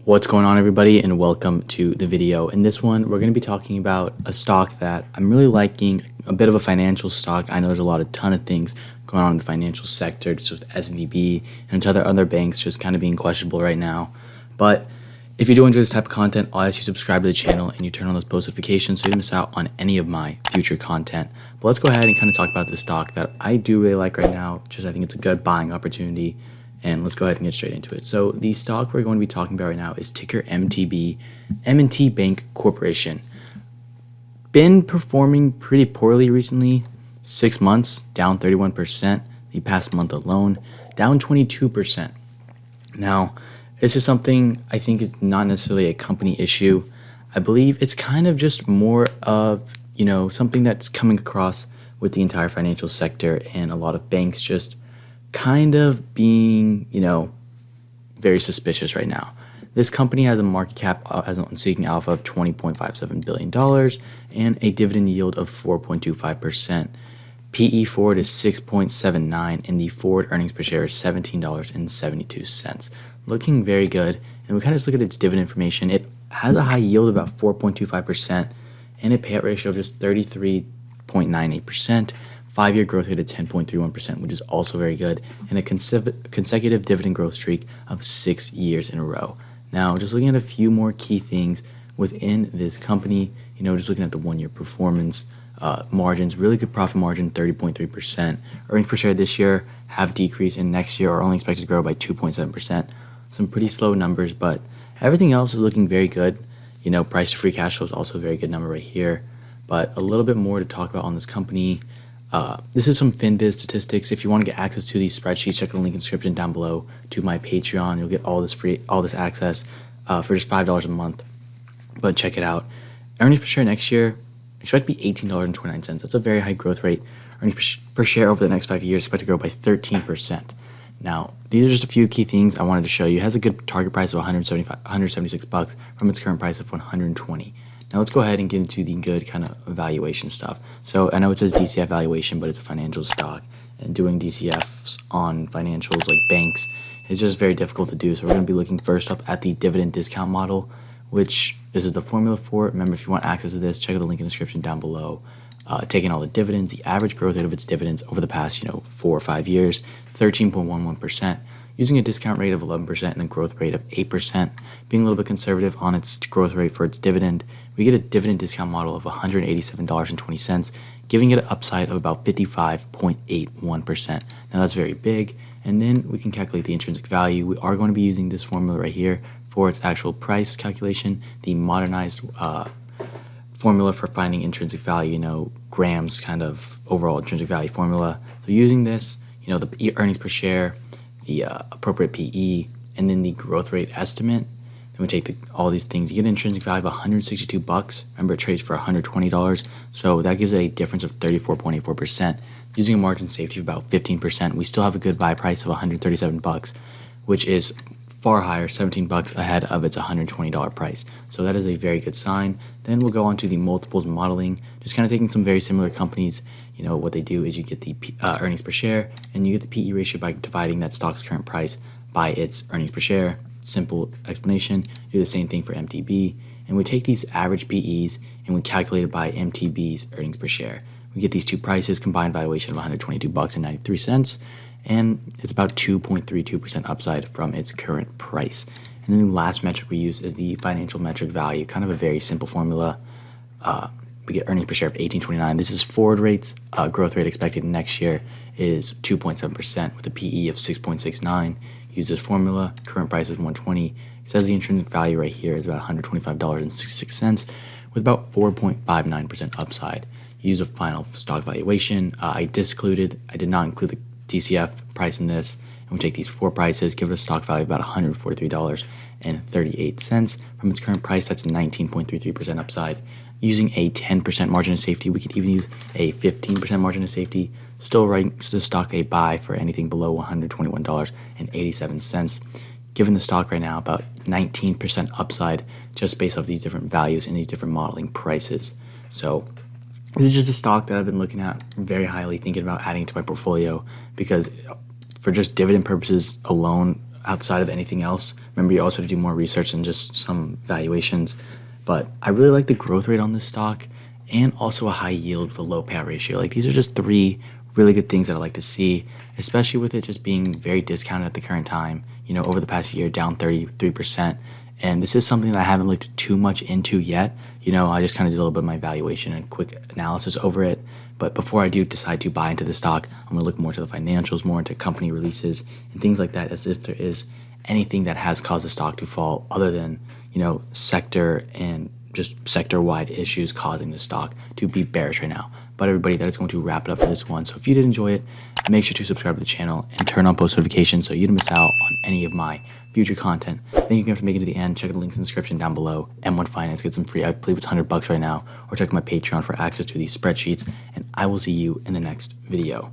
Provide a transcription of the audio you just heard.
What's going on, everybody, and welcome to the video. In this one, we're going to be talking about a stock that I'm really liking, a bit of a financial stock. I know there's a ton of things going on in the financial sector, just with SVB and other banks just kind of being questionable right now. But if you do enjoy this type of content, I'll ask you to subscribe to the channel and you turn on those post notifications so you don't miss out on any of my future content. But let's go ahead and kind of talk about this stock that I do really like right now. I think it's a good buying opportunity. And let's go ahead and get straight into it. So the stock we're going to be talking about right now is ticker MTB, M&T Bank Corporation. Been performing pretty poorly recently. 6 months, down 31%. The past month alone, down 22%. Now, this is something I think is not necessarily a company issue. I believe it's kind of just more of, something that's coming across with the entire financial sector and a lot of banks just kind of being, very suspicious right now. This company has a market cap as on Seeking Alpha of $20.57 billion and a dividend yield of 4.25%. PE forward is 6.79 and the forward earnings per share is $17.72. Looking very good. And we kind of just look at its dividend information. It has a high yield of about 4.25% and a payout ratio of just 33.98%. 5-year growth rate of 10.31%, which is also very good, and a consecutive dividend growth streak of 6 years in a row. Now, just looking at a few more key things within this company, just looking at the 1-year performance, margins, really good profit margin, 30.3%. Earnings per share this year have decreased, and next year are only expected to grow by 2.7%. Some pretty slow numbers, but everything else is looking very good. Price to free cash flow is also a very good number right here. But a little bit more to talk about on this company. This is some FinViz statistics. If you want to get access to these spreadsheets, check the link in the description down below to my Patreon. You'll get all this access for just $5 a month. But check it out. Earnings per share next year expect to be $18.29. That's a very high growth rate. Earnings per share over the next 5 years expect to grow by 13%. Now, these are just a few key things I wanted to show you. It has a good target price of $176 from its current price of $120. Now let's go ahead and get into the good kind of valuation stuff. So I know it says DCF valuation, but it's a financial stock. And doing DCFs on financials like banks is just very difficult to do. So we're going to be looking first up at the dividend discount model, which this is the formula for it. Remember, if you want access to this, check out the link in the description down below. Taking all the dividends, the average growth rate of its dividends over the past 4 or 5 years, 13.11%. Using a discount rate of 11% and a growth rate of 8%, being a little bit conservative on its growth rate for its dividend, we get a dividend discount model of $187.20, giving it an upside of about 55.81%. Now that's very big, and then we can calculate the intrinsic value. We are going to be using this formula right here for its actual price calculation, the modernized formula for finding intrinsic value, grams kind of overall intrinsic value formula. So using this, the earnings per share, the appropriate PE, and then the growth rate estimate. Then we take all these things. You get an intrinsic value of $162. Remember, it trades for $120. So that gives it a difference of 34.84%. Using a margin of safety of about 15%, we still have a good buy price of $137, which is far higher, $17 ahead of its $120 price. So that is a very good sign. Then we'll go on to the multiples modeling, just kind of taking some very similar companies. What they do is you get the earnings per share and you get the PE ratio by dividing that stock's current price by its earnings per share. Simple explanation. Do the same thing for MTB, and we take these average PEs and we calculate it by MTB's earnings per share. We get these two prices, combined valuation of $122.93, and it's about 2.32% upside from its current price. And then the last metric we use is the financial metric value, kind of a very simple formula. We get earnings per share of $18.29. This is forward rates. Growth rate expected next year is 2.7% with a PE of 6.69. Use this formula. Current price is $120. It says the intrinsic value right here is about $125.66 with about 4.59% upside. Use a final stock valuation. I did not include the DCF price in this. And we take these 4 prices, give it a stock value of about $143.38. From its current price, that's 19.33% upside. Using a 10% margin of safety, we could even use a 15% margin of safety. Still ranks the stock a buy for anything below $121.87. Given the stock right now about 19% upside just based off these different values and these different modeling prices. So this is just a stock that I've been looking at very highly, thinking about adding to my portfolio because for just dividend purposes alone, outside of anything else. Remember, you also have to do more research than just some valuations. But I really like the growth rate on this stock and also a high yield with a low payout ratio. Like, these are just three really good things that I like to see, especially with it just being very discounted at the current time. Over the past year, down 33%. And this is something that I haven't looked too much into yet. I just kind of did a little bit of my valuation and quick analysis over it. But before I do decide to buy into the stock, I'm going to look more to the financials, more into company releases and things like that, as if there is anything that has caused the stock to fall other than, sector and just sector-wide issues causing the stock to be bearish right now. But everybody, that is going to wrap it up for this one. So if you did enjoy it, make sure to subscribe to the channel and turn on post notifications so you don't miss out on any of my future content. Then you can have to make it to the end. Check the links in the description down below. M1 Finance, get some free, I believe it's $100 right now, or check my Patreon for access to these spreadsheets. And I will see you in the next video.